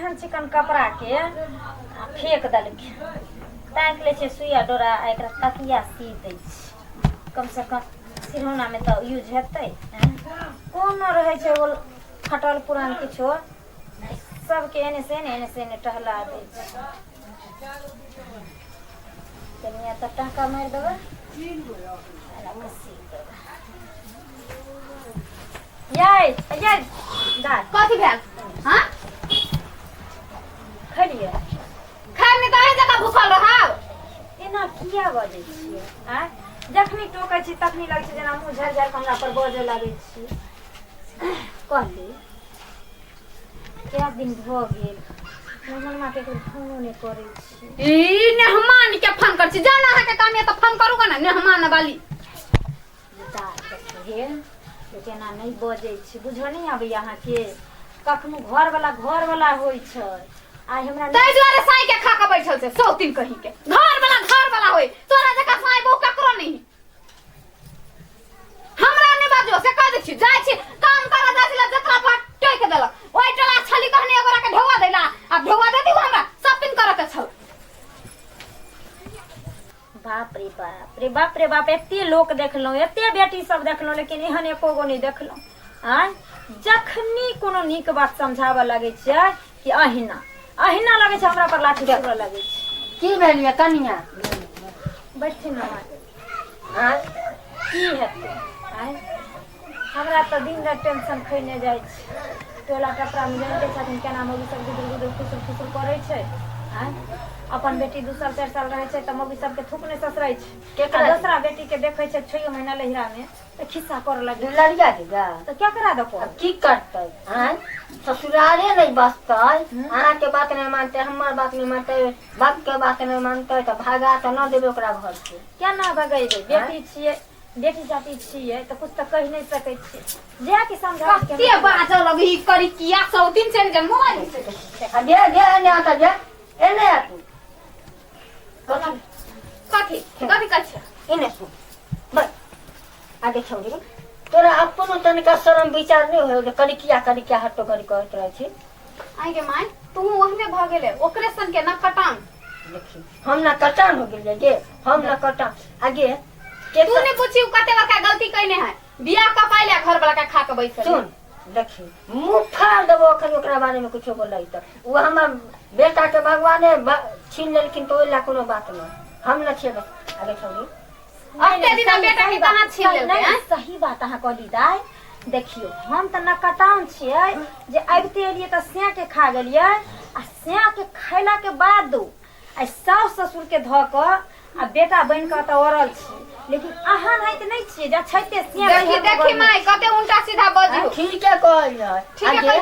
एहन चिकन कपड़ा के फेंक देलकै ताकि ले छै सुइया डोरा एकरा तकिया सी दै छै कम से कम सिरौना में तो यूज हेतै कोनो रहे छै वो फटल पुरान किछो सबके एने से एने टहला दै छै कनिया तो टाका मार देबै याय याय दा कथी भेल हां खलिए खाए में काहे जगह भूखल रहब एना किया बजै छियै आ जखनी टोकै छी तखनी लगै छै जेना मुंह झर झर हमरा पर बजै लागै छी कहली क्या दिन भ गेल मेहमान के फोन नहीं करे छी ई मेहमान के फोन कर छी जाना है के काम है तो फोन करूगा ना मेहमान वाली दा हे केना नहीं बजै छी बुझो नहीं आबै अहाँ के कखनो घर वाला होई छै आई हमरा तै दुआरे साई के खा के बैठल छै सौतीन कहि के घर वाला होई तोरा जका साई बहु ककरो नहीं हमरा नहीं बाजो से कह दै छी जाय छी काम करा जासिला जतरा पर टोक देलक ओइ टला छली कहने एगोरा के ढौआ देला अब ढौआ दे दी हमरा सब दिन करत छ बाप रे बाप एते लोक देखलौ एते बेटी सब देखलौ लेकिन एहन एको गो नहीं देखलौ आ जखनी कोनो नीक बात समझावा लागे छै कि अहिना लगे छै हमरा पर लाठी छोड़े लगे छै की भेलिए कनिया बैठी न हां की हेतै आ हमरा तो दिन रात टेंशन खइने जाय छै टोला टपरा में जानते छथिन केना मौगी सब गुदर खुसुर करे छै आ अपन बेटी 2 साल 4 साल रहे छै त मौगी सब के थूक ने ससराय छै के दूसरा बेटी के देखे छै 6 महीना लहिरा में त खिस्सा कर लगे लड़िया देगा तो क्या करा दो की करते हैं ससुराले नहीं बसते अहाँ के बात नहीं मानते हमर बात नहीं मानते बाप के बात नहीं मानते तो भागा तो न देबे ओकरा घर से क्या ना भगेबे बेटी छिए बेटी जाति छिए तो कुछ तो कह नहीं सकै छी जे कि समझा के बाजो लगी करी किया सौतीन से जन मोबाइल से दे ने आता जे एने आ तू कथी कछ इने सुन बस आगे छोड़ी तोरा अपन तनिका शर्म विचार नहीं हो जे करी किया हटो करी कहत रहे छी आई के माय तू वहने भ गेले ओकरे सन के ना कटान देखी हम ना कटान हो गेलिए गे हम ना कटान आगे के तू ने पूछी कते बड़का गलती कइने है बियाह का पहले घर वाला के खा के बैठ सुन देखी मुंह फाड़ देबो अखन ओकरा बारे में कुछो बोलै त वो हमर बेटा के भगवाने छीन लेलखिन तो ओला कोनो बात नहीं हम न छेबे आगे छोड़ी अते दिन बेटा के कहां छीन लेलकै हैं सही बात अहाँ कहली दाई देखियो हम त न कटाउन छियै जे आबिते एलिए त स्या के खा गेलिए आ स्या के खैला के बाद आ सास ससुर के ध क आ बेटा बन के त ओरल छी लेकिन अहाँ नहीं त नहीं छी जा छैते स्या देखी माई कते उल्टा सीधा बजियो ठीक है कहल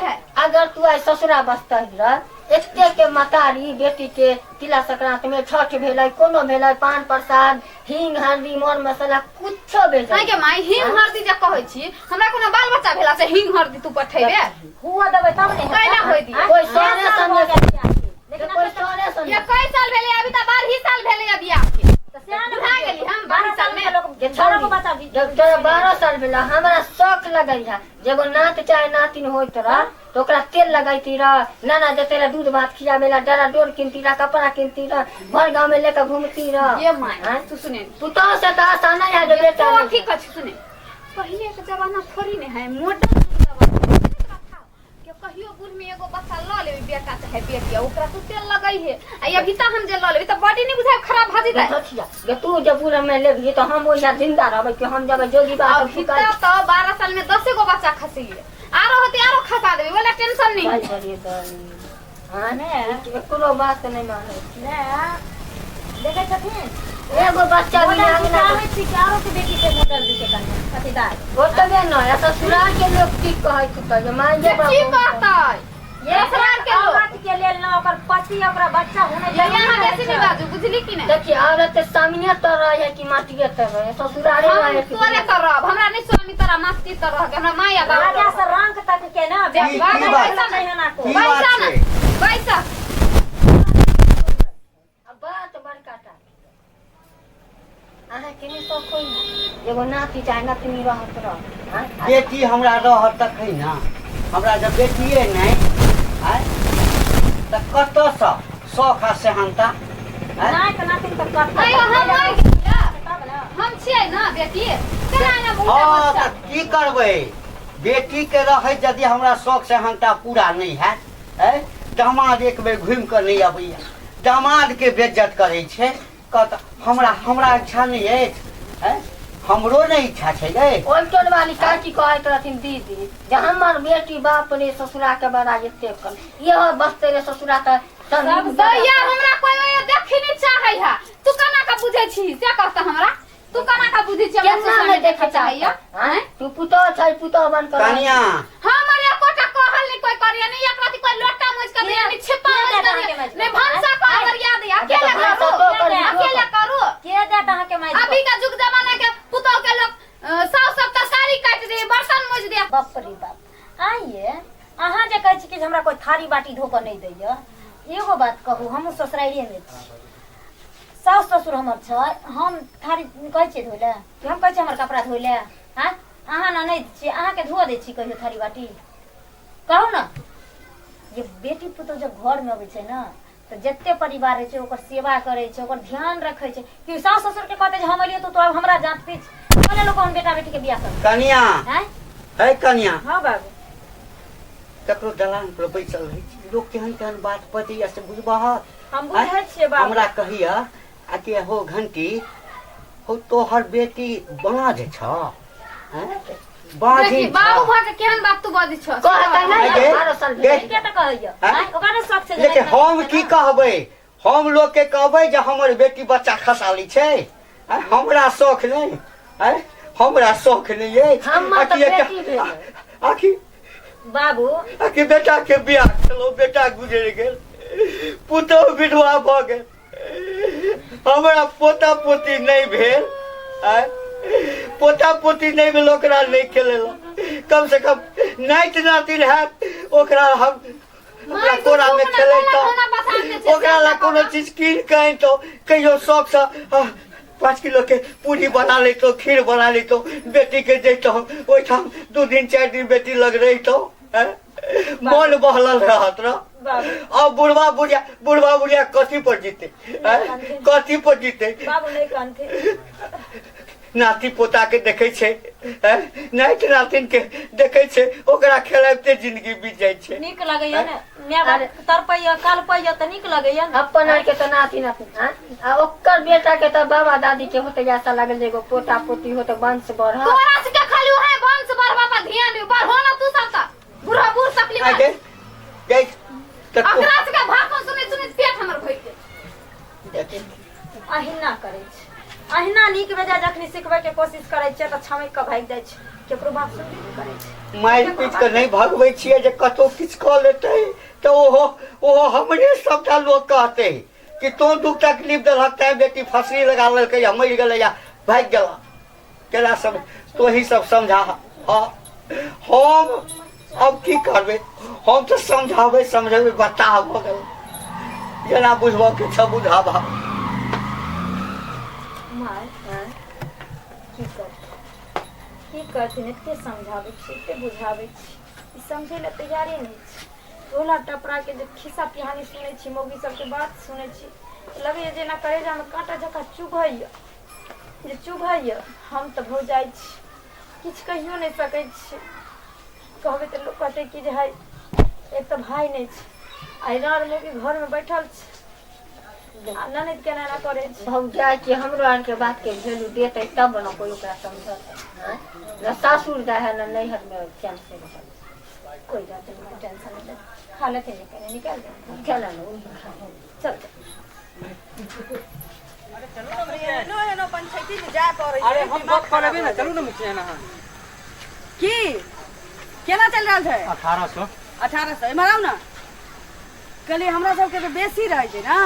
है अगर तू आई ससुरा बसता रह एते के मतारी बेटी के तिला संक्रांत में छठ भेलै कोनो भेलै पान प्रसाद हिंग हल्दी मोर मसाला कुछो भेज नहीं के माई हिंग हल्दी जे कहै छी हमरा कोनो बाल बच्चा भेला से हिंग हल्दी तू पठेबे हुआ देबै तब ने कैला होय दी कोई सोने समझ लेकिन कोई सोने समझ ये कई साल भेले अभी त 12 साल भेले अभी आपके त स्यान भा गेली हम 12 साल में लोग छोरा को बता दी जब तोरा 12 साल भेला हमरा शौक लगै है जब नात चाहे नातिन होइत रह तो ओकरा तेल लगाइती रह नाना जतेरा दूध भात खियावेला डरा डोर किनती रह कपड़ा किनती रह घर गांव में लेकर घूमती रह ये माय तू सुने तू तो से तो आसान है जो बेटा तो ठीक है सुने पहले के जमाना थोड़ी ने है मॉडर्न जमाना के कहियो बुढ़ में एगो बच्चा ल लेबे बेटा चाहे बेटिया ओकरा तू तेल लगाई है आ अभी त हम जे ल लेबे त बॉडी नहीं बुझाय खराब भ जइतै सचिया ये तू जब पूरा में लेबी तो हम ओइया जिंदा रहबै कि हम जब जोगी बात अभी त 12 साल में 10 गो बच्चा खसिए आरो होती आरो खसा देबे वाला टेंशन नहीं हां ने कोनो बात नहीं माने ने देखे छथिन एगो बच्चा भी चाहे ना छी चारों के बेटी के मोटर दी के कन्या पतिदार ओतबे न या ससुराल के लोग की कहै छ त माय जे की कहतै ये ससुराल के लोग औरत के लेल ना ओकर पति ओकरा बच्चा होने यहाँ बेसी नहीं बाजू बुझली कि नहीं देखिए औरत सामने तो रहे कि माटिए तो रहे ससुराले रहे तोरे करब हमरा नहीं स्वामी तोरा मास्ती तो रह के हमरा माया बाबा राजा से रंग तक के ना पैसा नहीं है ना को पैसा ना पैसा अब बात बड़का टा आहा के नहीं तो कोई एगो नाती चाहे नतनी रहत रह बेटी हमरा रहत तक है ना हमरा जब बेटिए नहीं शौक आ सेहनता नहीं तो नातिन तो करता आयो हम आइ गेलियै हम छियै ना बेटी केना ना बहुत हाँ बच्चा तऽ की करबै बेटी के रहे यदि हमरा शौक सेहनता पूरा नहीं है दामाद एक बेर घूम कर नहीं अबैया दामाद के बेइज्जत करे छे कहता हमरा इच्छा नहीं है हमरो नहीं इच्छा छे गे ओइ टोल वाली काकी कहत रहथिन दीदी जे हमर बेटी बाप रे ससुरा के बड़ा एते कर ये बसते रे ससुरा त दैया हमरा कोई ओए देखि नहीं चाहै है तू केना का बुझै छी से कहता हमरा तू केना का बुझै छी केना नहीं देखे चाहैया हैं तू पुतो छै पुतो बन कर कनिया हमर एकोटा कहल नहीं कोई करिया नहीं एक राती कोई लोटा मोज कर दिया नहीं छिपा मोज कर नहीं भंसा का अगर याद है अकेले करू के देत अहाँ के माई अभी का जुग जमाना के पुतो के लोग साउ सब त साड़ी काट दे बर्तन मोज दे बाप रे बाप आइए अहाँ जे कहै छी कि हमरा कोई थारी बाटी धो के नहीं दैया एगो बात कहू हम ससुरारिये में छी सास ससुर हमर छै हम थारी कहै छी धोले कि हम कहै छी हमर कपड़ा धोले हैं अहाँ ना नहीं छी अहाँ के धो दै छी कहियो थारी बाटी कहू ना ये बेटी पुतो जब घर में अबै छै ना तो जत्ते परिवार है ओकर सेवा करे छै ओकर ध्यान रखे छै कि सास ससुर के कहते जे हम एलियै तो हमरा जात पीछ कहले लोग हम बेटा बेटी के बियाह कर कनिया हैं है कनिया हां बाबू ककरो दलान पर बैसल रहे छी लोग केहन केहन बात पतिया से बुझबह हम बुझै छियै बाबू हमरा कहिया आ के हो घंटी हो तोहर बेटी बाज छ हैं बाजी देखी बाबू भा के केहन बात तू बजै छ कहत नहीं 12 साल गे के त कहैया हैं ओकरा शौक से लेकिन हम की कहबै हम लोग के कहबै जे हमर बेटी बच्चा खसाली छै हमरा शौक नहीं है हमरा शौक नहीं है हम त बेटी भेल आखिर बाबू आखि बेटा के बियाह केलौ बेटा गुजर गेल पुतो विधवा भ गेल हमरा पोता पोती नहीं भेल पोता पोती नहीं भेल ओकरा नहीं खेलेला कम से कम नाइत नातिन है ओकरा हम अपना कोरा में खेले तो ओकरा ला कोनो चीज कीन के तो कहियो शौक से 5 किलो के पूरी बना लेतो खीर बना लेतो बेटी के देतो ओइ ठाम 2 दिन 4 दिन बेटी लग रही तो मन बहलल रहत रह अब बुढ़वा बुढ़िया कथी पर जीते कथी पर जीते बाबू नहीं कानथे नाती पोता के देखे छे नाइत नातिन के देखे छे ओकरा खेलाइते जिंदगी बीत जाय छे नीक लगैया ने मैं बात तरपैया काल पैया त नीक लगैया अपन के त नाती नातिन आ ओकर बेटा के त बाबा दादी के होते जैसा लागल जेगो पोता पोती हो त वंश बढ़ तोरा से के खाली है वंश बढ़वा पर ध्यान दे बढ़ हो ना तू सब त बुढ़ा बुढ़ सकली आगे गई त अकरा से के भाको सुने पेट हमर भइ के अहिना करे छै अहिना नीक बेजा जखनी सिखबै के कोशिश करे छै त छमै के भाग जाय छै केकरो बात सुनबे करे छै माइल पीट के नहीं भगबै छियै जे कतो किछ क लेतै तो ओहो हमरे सबटा लोग कहते कि तो दुख तकलीफ देलक तै बेटी फसरी लगा लेलकै या मर गेलै या भाग गेला केला सब तो ही सब समझा हम अब की करबै हम तो समझेबै बताब भ गेल जेना बुझबो के छ बुझाबा की करथिन एते समझाबै छी एते बुझाबै छी ई समझै ले तैयारे नहीं छी टोला टपरा के जे खिस्सा पिहानी सुनै छी मौगी सबके बात सुनै छी लगे जेना करेजा में कांटा जका चुभैया जे चुभैया हम त भौ जाइ छी किछ कहियो नहीं सकै छी कहबै त लोग कहते कि जे है एक त भाई नहीं छै आई रार मौगी घर में बैठल छै ननद के ना करे छै भौजाई के हमरो आन के बात के वैल्यू देते तब न कोई ओकरा समझत न सासुर जाय है न नैहर में चैन से रहल कोई बात नहीं टेंशन नहीं खा लेते निकाल दे चल न चल अरे हम बात करबे ना चलू ना मुखिया ना की केना चल रहल छै 1800 एमहर आउ ना कली हमरा सबके तो बेसी रहे छै ना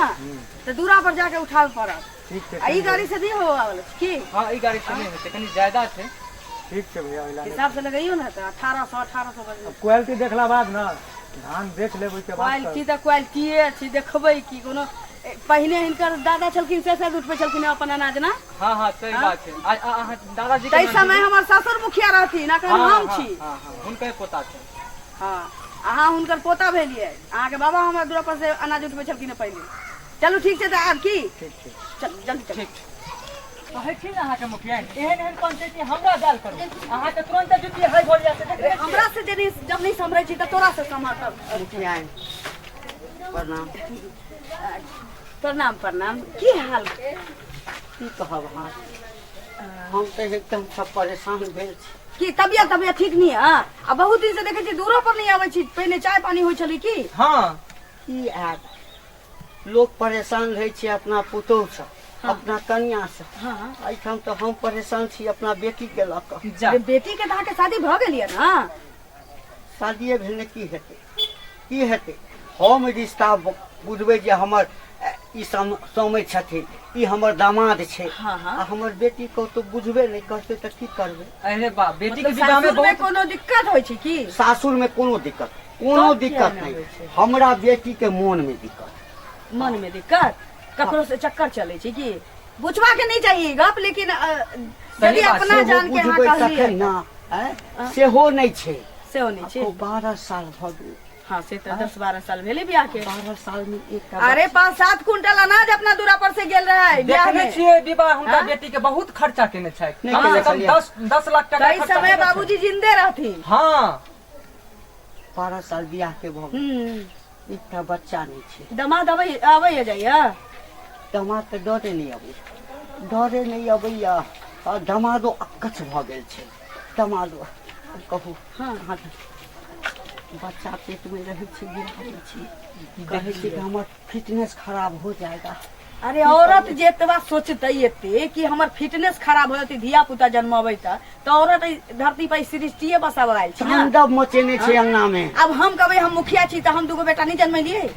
तो दूरा पर जाके उठाव पड़त ठीक छै आ ई गाड़ी से नहीं होवल की हां ई गाड़ी से नहीं होते कनी ज्यादा छै ठीक छै भैया इलाज हिसाब से लगइयो ना तो 1800 बजे क्वालिटी देखला बाद ना धान देख लेबै के बाद क्वालिटी तो क्वालिटी अछि देखबै की कोनो पहले हिनकर दादा छलखिन से दूध पे छलखिन अपन अनाज ना हां हां सही बात छै अहाँ दादाजी तै समय हमर ससुर मुखिया रहथिन ना कहन हम छी हां हुनके पोता छै हां अहाँ हुनकर पोता भेलिए। अहाँके बाबा हमरा दूरा पर से अनाज उठबै छलखिन पहिले। चलू ठीक छै तऽ आब की चल जल्दी चल। कहै छी ना अहाँके मुखिया एहन पंचायती हमरा दाल करू अहाँके तुरंत जुटी हाय भऽ जायत। हमरा से जब नहीं समझै छी तऽ तोरा से समझब। मुखिया प्रणाम। प्रणाम प्रणाम। की हाल की कहब अहाँ हम तो एकदम सब परेशान भेल छी। की तबियत ठीक नहीं है? आ बहुत दिन से देखे छी दूरो पर नहीं आबै छी। पहले चाय पानी होइ छली की? हाँ की आयत लोग परेशान रहे छी अपना पुतोह से अपना कन्या से। हाँ एहिठाम तो हम परेशान छी अपना बेटी के लऽ कऽ। जा बेटी के अहाँके शादी भऽ गेल यऽ ना? शादिये भेल की हेतै की हेतै। हम रिश्ता बुझबै जे हमर ई समय छथिन ई हमर दामाद छै। हाँ हाँ। आ हमर बेटी को तो बुझबे नहीं करते तो की करबे। अरे बा बेटी के मतलब विवाह में सासुर में बहुत कोनो दिक्कत होइ छै की? सासुर में कोनो दिक्कत तब किया नहीं होइ छै? हमरा बेटी के मन में दिक्कत। मन में दिक्कत ककरो से चक्कर चले छै की? बुझवा के नहीं चाहिए गप लेकिन यदि बात अपना जान के अहाँ बुझबै कहलिए तखन ना सेहो नहीं छै। सेहो नहीं छै। 12 साल भऽ गेल। हाँ से तो 10-12 साल भेले बियाह के। 12 साल में एक अरे 5-7 कुंटल अनाज अपना दूरा पर से गेल रहे बियाह देखने में। छियै विवाह हुनका हाँ? बेटी के बहुत खर्चा केने छै नहीं कम से केने कम छलियै। 10 लाख टका कई खर्चा समय केने छै। बाबूजी जिंदे रहथिन। हाँ 12 साल बियाह के भऽ गेल एकटा बच्चा नहीं छै। दामाद आबै जाइया? दामाद तो डरे नहीं अबैया आ दामादो अकछ भऽ गेल छै। दामादो कहू हाँ। अहाँ बच्चा पेट में रहे छी बियाह छी कहे छी कि हमर फिटनेस खराब हो जाएगा। अरे औरत जे एतबा सोचते एते कि हमर फिटनेस खराब हो जाती धिया पुता जन्मबै तो औरत धरती पर सृष्टिए बसावल आयल छै ना। तांडव मचेने छै अंगना में। अब हम कहबै हम मुखिया छी तो हम दूगो बेटा नहीं जन्मेलिए?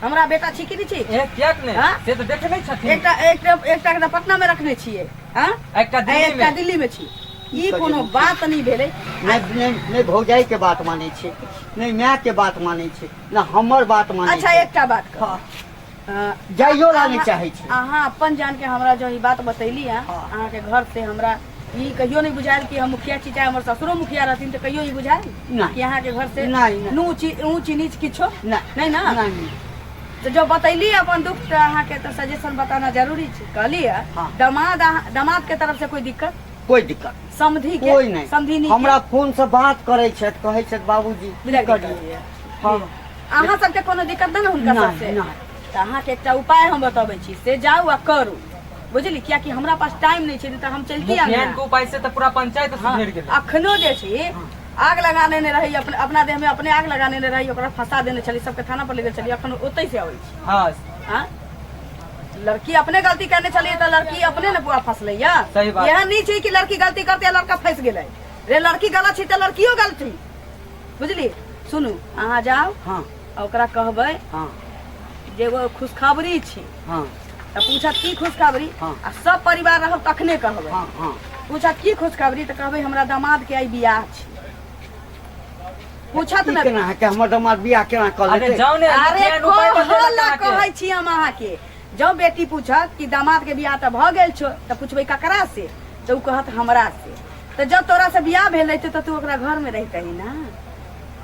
हमरा बेटा छी कि नहीं छी? ए कियाक नहीं हाँ? से तो देखे नहीं छथिन। एकटा पटना में रखने छियै। हाँ? एकटा दिल्ली एकटा में दिल्ली में छी। ई कोनो बात नहीं भेलै। नहीं भौजाई के बात माने छै नहीं माय के बात माने छै ना हमर बात माने अच्छा छै। एकटा बात कह। हाँ। जाइयो ला नहीं चाहे छै। अहाँ अपन जान के हमरा जो ई बात बतैली है हाँ। अहाँ के घर से हमरा ई कहियो नहीं बुझायल कि हम मुखिया छी चाहे हमर ससुरो मुखिया रहथिन तो कहियो ई बुझायल नहीं। कि अहाँ के घर से नहीं। ऊंच नीच किछो नहीं ना? नहीं तो जो बतैली अपन दुख तो अहाँ के तो सजेशन बताना जरूरी छै। कहली है हाँ। दामाद के तरफ से कोई दिक्कत कोई दिक्कत समधी के कोई नहीं। समधी नहीं हमरा फोन से बात करे छै कहे छै बाबूजी बुझा की करियै? गेलियै। हाँ। अहाँ सबके कोनो दिक्कत नहीं ना हुनका नहीं, सबसे? नहीं। तो अहाँ के एकटा उपाय हम बताबै छी से जाऊ आ करू बुझली किया कि हमरा पास टाइम नहीं छै तो हम चलती मुखिया के उपाय से तो पूरा पंचायत सुधर गेल। अखनो जे छी आग लगाने ने रही अपना देह में अपने आग लगाने ने रही ओकरा फंसा देने चली सबके थाना पर ले गेल चली अखन ओतै से आबै छी। हाँ हाँ? लड़की अपने गलती करने चलिए तो लड़की अपने ने पूरा फंसले या? सही बात। यह नहीं छै कि लड़की गलती करते लड़का फंस गेलै। रे लड़की गलत छै तो लड़कियों गलती बुझली। सुनू अहाँ जाओ हाँ ओकरा कहबै हाँ जे वो खुशखबरी छी हाँ तो पूछत की खुशखबरी हाँ। आ सब परिवार रहब तखने कहबै। हाँ हाँ पूछत की खुशखबरी तो कहबै हमरा दामाद के आई बियाह छै। पूछत की न केना है कि हमर दामाद बियाह केना कर अरे लेतै? जाओ ने अरे मुखिया के उपाय बतेलक कहला अहाँके। कहै छी हम अहाँ के जब बेटी पूछत कि दामाद के बियाह तो भ गेल छो तो पूछबै ककरा से तो उ कहत हमरा से। तो जब तोरा से बियाह भेल रहते तो तू ओकरा घर में रहितही ना।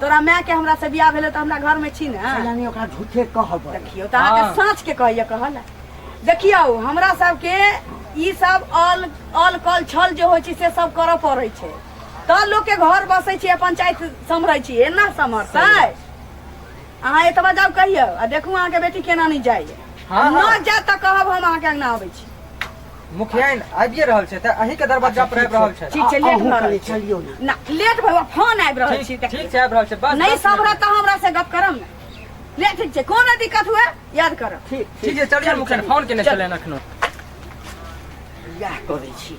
तोरा माय के हमरा से बियाह भेल तो हमरा घर में छी ना। यानी ओकरा झूठे कहबै। देखियो तो अहाँ के साँच के कहिए कहला। देखियो हमरा सबके ई सब ऑल कल छल जे होइ छै से सब करऽ पड़ै छै तो लोग के घर बसै छै पंचायत सम्हरै छी एना सम्हरतै। अहाँ एतबा जाउ कहियो आ देखू अहाँ के बेटी केना नहीं जाइए। हाँ, हाँ। न जा त कहब हम अहाँ के अंगना आबै छी। मुखिया आबिए रहल छै त अही के दरवाजा पर आबि रहल छै। ठीक छै लेट अहूँ भऽ रहल कनि छै चलियौ ना। ना लेट भऽ फोन आबि रहल छी ठीक छै आबि रहल छै बस नहीं बस सम्हरत त हमरा से गप करम ना। ले ठीक छै कोनो दिक्कत हुए याद करब। ठीक छै चलिए मुखिया फोन केने चल। छलै अखनो। इएह करै छी।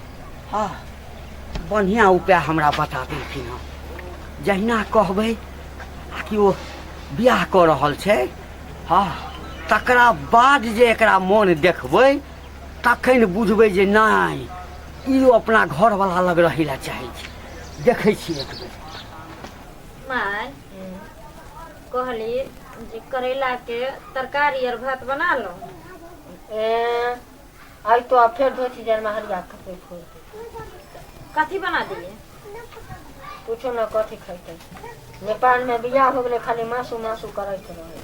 हाँ बढ़िया उपाय हमरा बता देलखिन हँ। जहिना कहबै आ कि ओ बियाह कऽ रहल छै हाँ तकरा बाद जे एकरा मोन देखबै तखन बुझबै जे नहि ई अपना घरवला लग रहै लए चाहै छै। देखै छी एक बेर। माय कहली जे करैला के तरकारी और भात बना लो। आई तो अब फिर धोती जन में हरिया कपड़े खोल कथी बना दिए? पूछो ना कथी खैते। नेपाल में बियाह हो गेले खाली मासू मासू करैत रहे।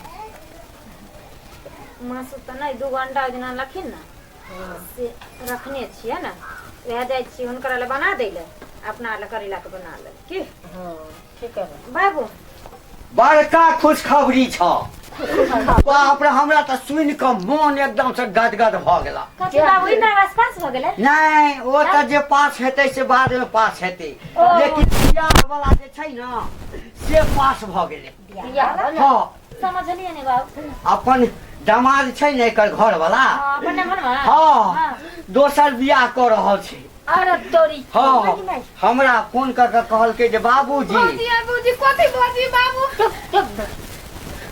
मासु तऽ नहि 2 अंडा जेना लखिन ना से रखने छियै ना वएह जाइ छी हुनकर लए बना दै ले अपना लए करैला के बना ले की हाँ ठीक है बाबू बड़का खुशखबरी छ बाप रे हमरा त सुनि क मन एकदम से गदगद भ गेला। कथी बाबू इतना आसपास हो गेलै नहीं वो त जे पास हेतै से बाद में पास हेतै लेकिन बियाह वाला जे छै ना से पास भ गेलै। बियाह हाँ समझलिए ने बाबू अपन दामाद छै ने एकर घर वाला हाँ अपन मनवा हाँ दोसर बियाह क रहल छै। अरे तोरी हाँ हमरा फोन कर के कहलकै जे बाबूजी बाबूजी कथी बाजी बाबू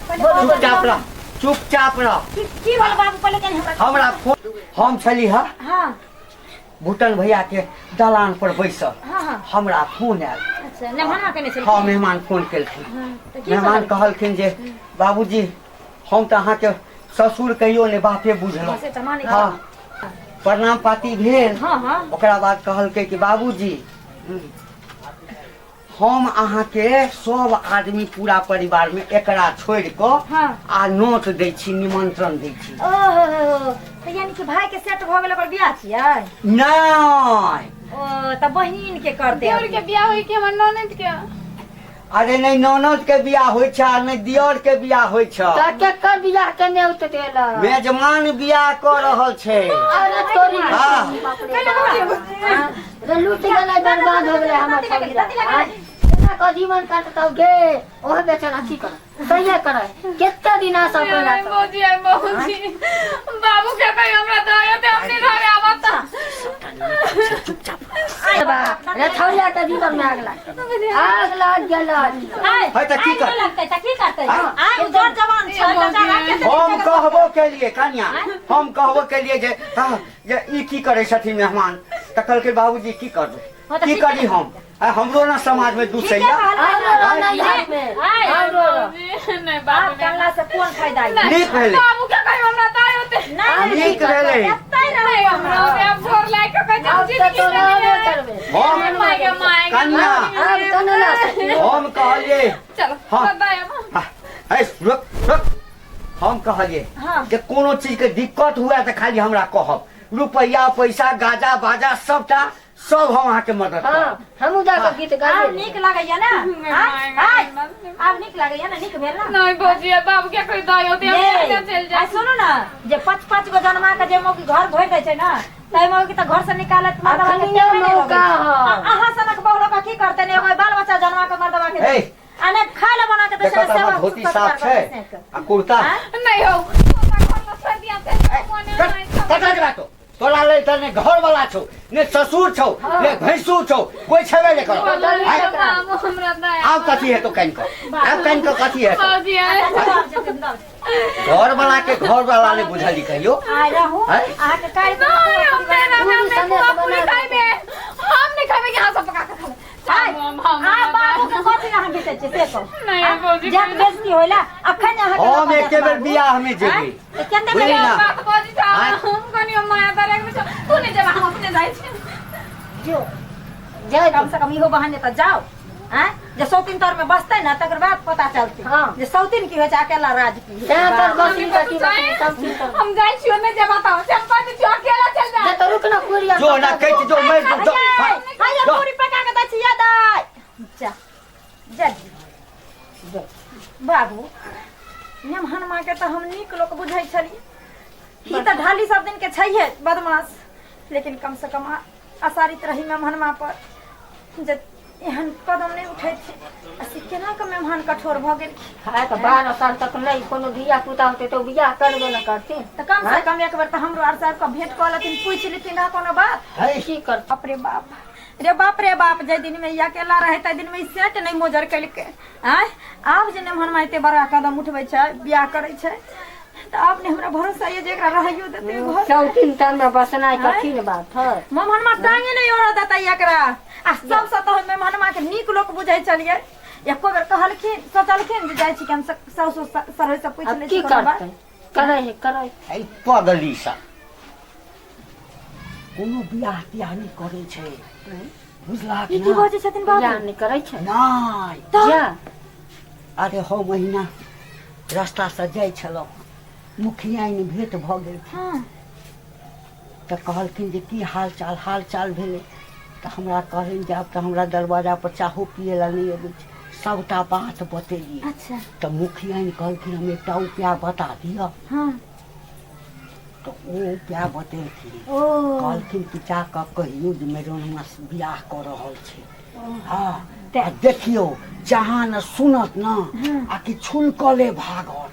चुपचाप रह चुपचाप रह। की बोल बाबू पहले कनी हमरा फोन हम छली हा हाँ भूटन भैया के दलान पर बैसल हाँ हाँ हमरा फोन आयल। अच्छा मेहमान केने छल हाँ मेहमान फोन केलखिन हाँ तऽ की मेहमान कहलखिन जे बाबूजी हम तऽ अहाँके ससुर कहियो ने बाते बुझलहुँ। से तऽ माने हाँ प्रणाम पाती भेल हाँ हाँ ओकरा बाद कहलकै कि बाबूजी हम अहाँके सब आदमी पूरा परिवार में एकरा छोड़ क हाँ आ नोट दै छी निमंत्रण दै छी। ओहो तऽ यानी कि भाई के सेट भ गेल ओकर बियाह छियै नहीं ओ तऽ बहिन के कर दे देवर के बियाह होई के हमर ननद के अरे नहीं ननद के बियाह होइ छ नहीं दियर के बियाह होइ छ त केकर बियाह के नेउत देला मेजमान बियाह क रहल छै। अरे तोरी हाँ रे लूट गेलै बर्बाद हो गेलै हमर सब का जीवन काटतौ गे ओह बेचारा की कर सही करे केते दिन आशा करा बाबूजी बाबू के कहीं हमरा दया दे अपने घरे आवत रे थौलिया के जीवन में आग लग गेला है त की कर लगतै तऽ की करतै आइ उजर जवान छै बेचारा के हम कहबो के लिए कन्या हम कहबो के लिए जे हाँ जे ई की करे छथिन मेहमान त कहलकै बाबूजी की करबै की करी हम हमरो ना समाज में दूसैया नहीं बाप कल्ला से कोन फायदा है नीक भेलै बाबू के कहीं हमरा दया दे नीक भेलै नहीं हमरा अब भोर लाइक के जिंदगी हम कन्या हम कहलिए चलो हाँ। दया है रुक रुक हम कहलिए जे कोनो चीज के दिक्कत हुआ त खाली हमरा कहब रुपया पैसा गाजा बाजा सबटा सब हम अहाँ के मदद करब। हाँ हमू जाके गीत आब गाबे नीक लागैया ना आब नीक लागैया ना नीक भेल ना नहीं भौजी बाबू के कोई दया दे हम चल आ सुनू ना जे 5-5 गो जन्मा के जे मौकी घर भर दै छै ना तै मौकी त घर से निकालत मर्दवा के अखनियो मौका ह अहाँ सनक बहु लोग की करते ने एगो बाल बच्चा जन्मा के मर्दवा के ए आने खाए ला बना के दे देखो त हमर धोती साफ छै आ कुर्ता नहीं हो घर में छोड़ दिया से कटा दे बातो तोरा ले त ने घर वाला छौ ने ससुर छौ ने भैंसुर छौ कोई छेबे ने करो हमरा दया आब कथी है तो कहीं को आब कहीं को कथी है भौजी घर वाला के घर वाला ने बुझली कहियो आइ रहू अहाँ के काई हम नहीं खावे यहाँ सब पका के आ बाबू के कथी अहाँ बेचै छै से कहू नहीं भौजी जब बेइज्जती होला अखन अहाँ के हम एके बेर बियाह में जेबी केते बुझली ना बात भौजी था हम कनी माया करे के तू नहीं जब हम अपने जाई छी जो जाए कम से कम इहो बहाने त जाओ हैं जे सौतीन तौर में बसते ना तकर बाद पता चलते हाँ। जे सौतीन की होइ छै अकेला राज की होइ छै। जहाँ पर बसी बसी सब चीज कर हम जाई छी ओने जे बताओ चंपा जी तू अकेला चल जा जे तो रुक ना कुरिया जो ना कह जो मैं जो हाय पूरी पका के दै छी याद आइ जा जल्दी बाबू नेमहन माँ के तो हम नीक लोक बुझै छलिए ई त ढाली सब दिन के छैहे बदमाश लेकिन कम से कम आसारित रही मेहमान माँ पर जे एहन कदम नहीं उठे थे असि केना के मेहमान कठोर भ गेल है तो 12 साल तक नहीं कोनो धिया पुता होते तो बियाह करबे न करते त कम से कम एक बार त हमरो आर साहब के भेंट क लेथिन पूछ लेथिन ना कोनो बात है की कर बाप रे बाप जे दिन में या अकेला रहे त दिन में सेट नहीं मोजर कैल के आय आब जे नेमहन माँ एते बड़ा कदम उठबै छै बियाह करै छै त आपने हमरा भरोसा ये जे एकरा रहइयो देते घर चौथिन तन में बसना कठिन बात है मेहमान माँ टांगे नहीं ओढ़ देता एकरा आ सब से तो मेहमान माँ के नीक लोक बुझै छलिए एको बेर कहलखिन सोचलखिन जे जाइ छी कि हम सासु सरह से पूछ ले की करते करे है पगली सा कोनो बियाह तियाह नहीं करे छै बुझला ई की बजै छथिन बाबू बियाह नहीं करे छै नहीं जा अरे हो महीना रास्ता से जाइ छलहुँ, मुखिया भेंट भऽ गेल हाँ तऽ कहलखिन जे की हाल चाल भेलै। तऽ हमरा कहलिन जे आब तऽ हमरा दरवाजा पर चाहो पिए ला नहीं अबै छै, सबटा बात बतेलिए। अच्छा तऽ मुखिया कहलखिन हम एकटा उपाय बता दिअ। हाँ तऽ ओ उपाय बतेलखिन। ओ कहलखिन कि जाकऽ कहियो जे मेरोनमा बियाह कऽ रहल छै। हाँ ते- आ देखियो जहाँ न सुनत न आ कि छुलकले भागत।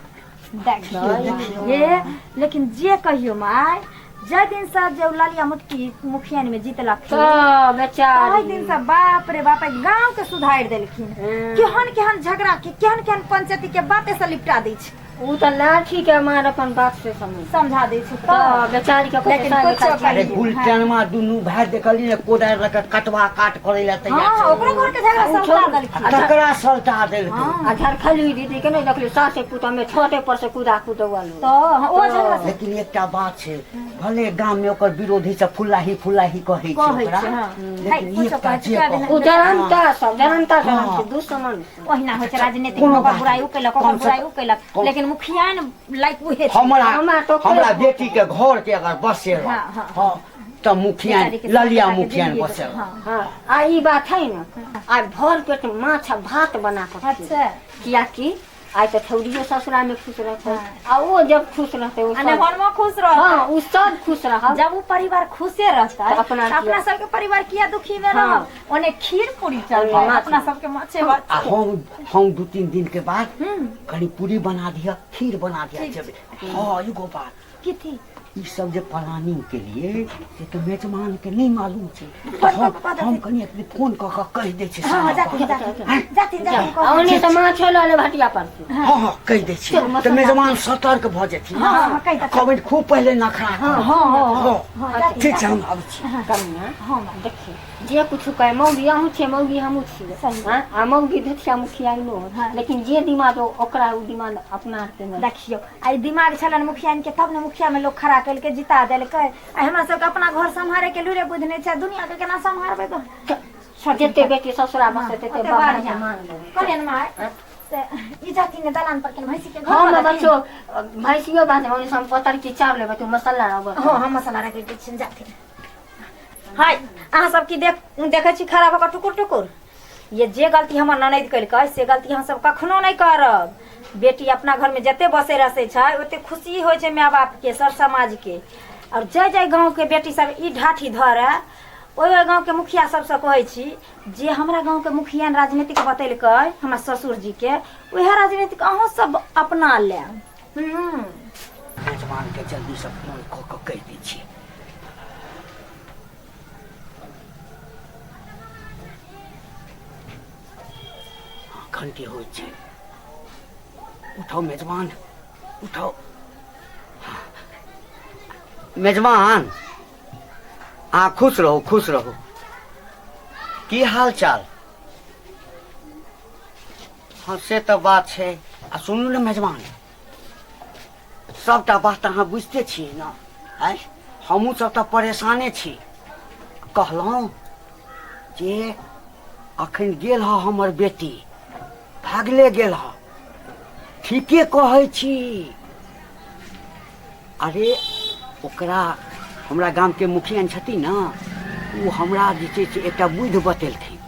देखियो ये, लेकिन जे कहियो माय जे दिन से जब लालिया मुखिया में जीतलक तो ताहि बेचारी दिन से बाप रे बाप गांव के सुधार देलखिन। केहन झगड़ा के केहन पंचायती के बाते से लिपटा दै छै। उ तो लाठी के मार अपन बात से समझा दै छै तो बेचारी के लेकिन पैसा कुछो बेचारी अरे गुलटेनमा दुनू भाई देखली ने कोदारि लऽ के कटवा काट करे ला तैयार हाँ छै। ओकरो घर के झगड़ा समझा देलखिन। तकरा सलटा देलकै। आ झरखली दीदी के नहीं देखली सासे पुत में छोटे पर से कूदा वालो तो ओ झगड़ा से लेकिन एकटा बात छै, भले गाम में ओकर विरोधी सब फुल्लाही कहै छै कहै ओकरा, छै, हाँ। लेकिन कुछो एकटा कहै जे छै, कहै- उ जनता सब हाँ। से दुश्मन ओहिना होइ छै राजनीतिक कोनो ओकर बात बुराई नहीं। उकेलक ओकर कम से बुराई कम- उकेलक, कम- लेकिन मुखिया ने लाइक उहे छै। हमरा बेटी के घर के अगर बसेला हाँ, हाँ। हाँ तो मुखिया बेचारी के ललिया साथ मुखिया जिंदगी बसेला। हाँ। हाँ आ ई बात है ना, आज भर पेट माछ आ भात बना कर अच्छा किया कि आज तो थौड़ियो ससुरा में खुश रहते हाँ। आ वो जब खुश रहते वो अने सब- मन में खुश रह। हाँ उ सब खुश रह। जब वो परिवार खुशे रहता है तो अपना अपना किया? सबके परिवार किया दुखी में हाँ। रह। ओने खीर पूरी चल हाँ। अपना सबके माछे भात। आ हम 2-3 दिन के बाद कहीं पूरी बना दिया, खीर बना दिया जब। हाँ एगो बात, की थी ई सब जे प्लानिंग के लिए से तो मेजमान के नहीं मालूम छै। फोन हम कनी एक फोन क के कह दे छी। हाँ जाती जाती आ ओने से माछ लो ले भटिया पर से। हाँ हाँ कह दे छी तो मेजमान सतर्क भ जेथिन। हाँ, हाँ, कहि देथिन। कहबै खूब पहले नखरा। हाँ हाँ, ठीक छै हम आबै छी। कन्या हाँ देखिए जे कुछ कहे मौगी अहूँ छे मौगी हमहूँ सही। छी। हाँ आ मौगी धुतिया मुखिया नो हाँ। लेकिन जे दिमाग हो ओकरा उ दिमाग अपना के नहीं। देखियो आई दिमाग छलन मुखिया के तब ने मुखिया में लोग खड़ा करके जिता देलकै। आई हमरा सबके अपना घर संभारे के लूरे बुझ नहीं छै, दुनिया के केना संभारबै तो जेते बेटी ससुरा बसे तेते ओते बाहर बढ़िया। मान ले। करेन माय से ई जाती ने दलान पर के भैंसी के घर हाँ पर मैं देखियो। बच्चों भैंसियो बांधे होने से हम पतर की चाव लेबे तू मसाला रगड़। हाँ हम मसाला रख दै छिन जाती। हाय अहाँ सब की देखै छी खराब होकर टुकुर टुकुर। ये जे गलती हमर ननद कलकै से गलती हम सब कखनो नहीं करब। बेटी अपना घर में जते बसे रसे छै ओते खुशी होइ छै माय बाप के सर समाज के। और जय गांव के बेटी सब ई ढाठी धरे ओहि गांव के मुखिया सबसे कहै छी जे हमरा गांव के मुखिया राजनीतिक बतेलकै हमरा ससुर जी के वह राजनीतिक अहूँ सब अपना ले। मेजमान के जल्दी से फोन क के कह दै छी। घंटी होइ छै, उठाओ मेजमान उठाओ। मेजमान खुश रहो खुश रहो। की हाल चाल? हाँ से तो बात है। आ सुनू ने मेजमान, सबटा बात अहाँ बुझते छियै ना। आय हमहूँ सब तो परेशाने छी। कहलहुँ जे अखन गेल ह हमर बेटी, भागले गेल ह। ठीके कहै छी। अरे ओकरा हमरा गाम के मुखिया छथिन ना, उ हमरा जे छै से एकटा बुद्धि बतेलखिन।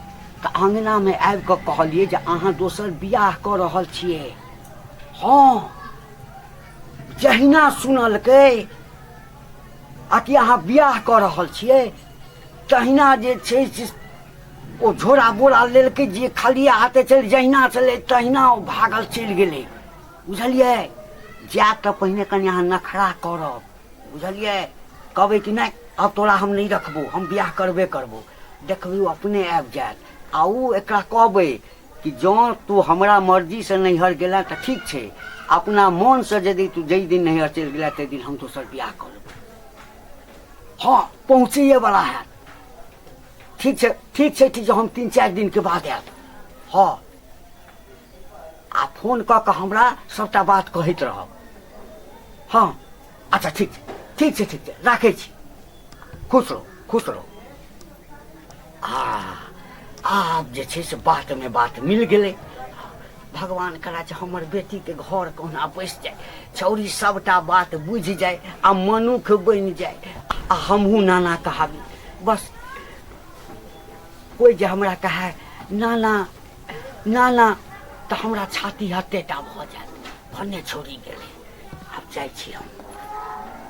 तऽ अंगना में आबि कऽ कहलिए जे अहाँ दोसर बियाह कऽ रहल छियै। हाँ जहिना सुनलकै आ कि अहाँ बियाह कऽ रहल छियै तहिना जे छै से ओ झोरा बोरा लेलकै, जे खाली हाथे चल जहिना चले तहिना ओ भागल चलि गेलै। बुझलियै? जायब तऽ पहिने कनि अहाँ नखरा करब। बुझलियै? कहबै कि नहि अब तोरा हम नहीं रखबो, हम बियाह करबे करबो। देखबै ओ अपने आबि जायत। आ उ एकरा कहबै कि जँ तू हमरा मर्जी से नैहर गेला तऽ ठीक छै, अपना मन से यदि तू जै दिन नैहर चलि गेला तै दिन हम दोसर बियाह कर लेबै। हाँ पहुँचे वाला है। ठीक छै ठीक छै ठीक छै, हम 3-4 दिन के बाद आयब। हाँ आ फोन कऽ के हमरा सबटा बात कहैत रहब। हाँ अच्छा ठीक छै ठीक छै ठीक छै, राखै छी। खुश रहो खुश रहो। आब जे छै से बात में बात मिल गेलै। भगवान करा जे हमर बेटी के घर कोना बैस जाए, छौरी सबटा बात बुझ जाए आ मनुख बनि जाए आ हमहू नाना कहाबी। बस कोई जे हमरा कहे नाना नाना तऽ हमरा छाती हत्तेटा भऽ जाएत। भने छोड़ी गेलै, आब जाइ छी हम।